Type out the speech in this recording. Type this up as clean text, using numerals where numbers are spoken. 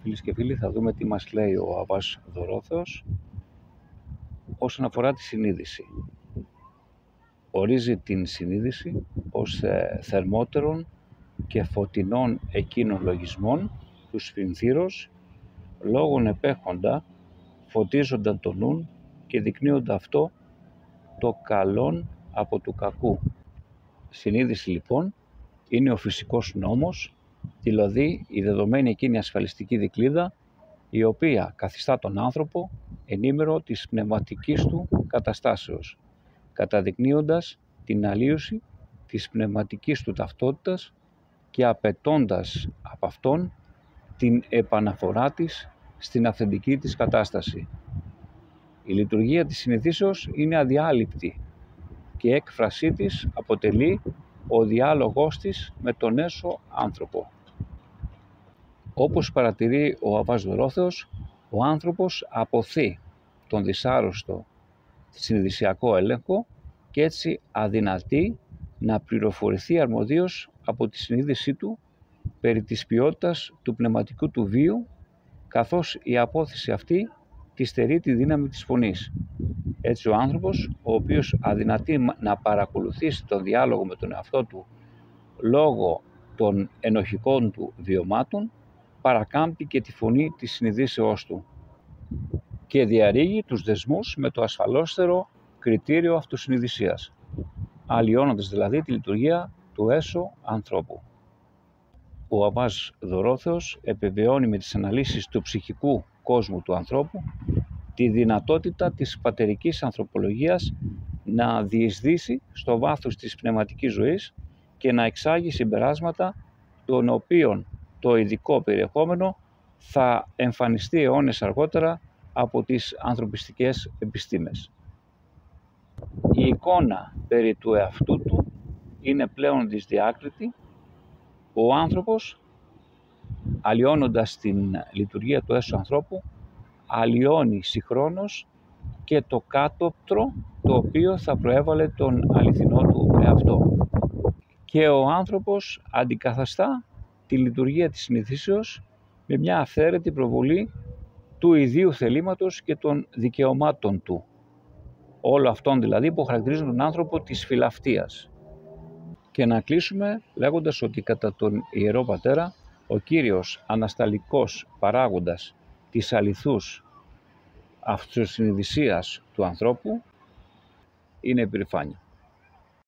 Φίλες και φίλοι, θα δούμε τι μας λέει ο Αββάς Δωρόθεος όσον αφορά τη συνείδηση. Ορίζει την συνείδηση ως θερμότερον και φωτεινών εκείνων λογισμών του σφινθύρος, λόγων επέχοντα, φωτίζονταν το νουν και δεικνύοντα αυτό το καλόν από του κακού. Συνείδηση λοιπόν είναι ο φυσικός νόμος, δηλαδή η δεδομένη εκείνη ασφαλιστική δικλείδα, η οποία καθιστά τον άνθρωπο ενήμερο της πνευματικής του καταστάσεως, καταδεικνύοντας την αλλίωση της πνευματικής του ταυτότητας και απαιτώντας από αυτόν την επαναφορά της στην αυθεντική της κατάσταση. Η λειτουργία της συνειδήσεως είναι αδιάλειπτη και η έκφρασή της αποτελεί ο διάλογός της με τον έσω άνθρωπο. Όπως παρατηρεί ο Αββάς Δωρόθεος, ο άνθρωπος αποθεί τον δυσάρρωστο συνειδησιακό έλεγχο και έτσι αδυνατεί να πληροφορηθεί αρμοδίως από τη συνείδησή του περί της ποιότητας του πνευματικού του βίου, καθώς η απόθεση αυτή τη στερεί τη δύναμη της φωνής. Έτσι ο άνθρωπος, ο οποίος αδυνατεί να παρακολουθήσει τον διάλογο με τον εαυτό του λόγω των ενοχικών του βιωμάτων, παρακάμπτει και τη φωνή της συνειδήσεώς του και διαρρήγει τους δεσμούς με το ασφαλώστερο κριτήριο αυτοσυνειδησίας, αλλοιώνοντας δηλαδή τη λειτουργία του έσω ανθρώπου. Ο Αββάς Δωρόθεος επιβεβαιώνει με τις αναλύσεις του ψυχικού κόσμου του ανθρώπου τη δυνατότητα της πατερικής ανθρωπολογίας να διεισδύσει στο βάθος της πνευματικής ζωής και να εξάγει συμπεράσματα των οποίων το ειδικό περιεχόμενο θα εμφανιστεί αιώνες αργότερα από τις ανθρωπιστικές επιστήμες. Η εικόνα περί του εαυτού του είναι πλέον δυσδιάκριτη. Ο άνθρωπος, αλλοιώνοντας την λειτουργία του έσω ανθρώπου, αλλοιώνει συγχρόνως και το κάτωπτρο το οποίο θα προέβαλε τον αληθινό του εαυτό. Και ο άνθρωπος αντικαθιστά τη λειτουργία της συνειδήσεως με μια αυθαίρετη προβολή του ιδίου θελήματος και των δικαιωμάτων του. Όλο αυτόν δηλαδή που χαρακτηρίζουν τον άνθρωπο της φιλαυτίας. Και να κλείσουμε λέγοντας ότι κατά τον Ιερό Πατέρα ο κύριος ανασταλτικός παράγοντας της αληθούς αυτοσυνειδησίας του ανθρώπου είναι η περηφάνεια.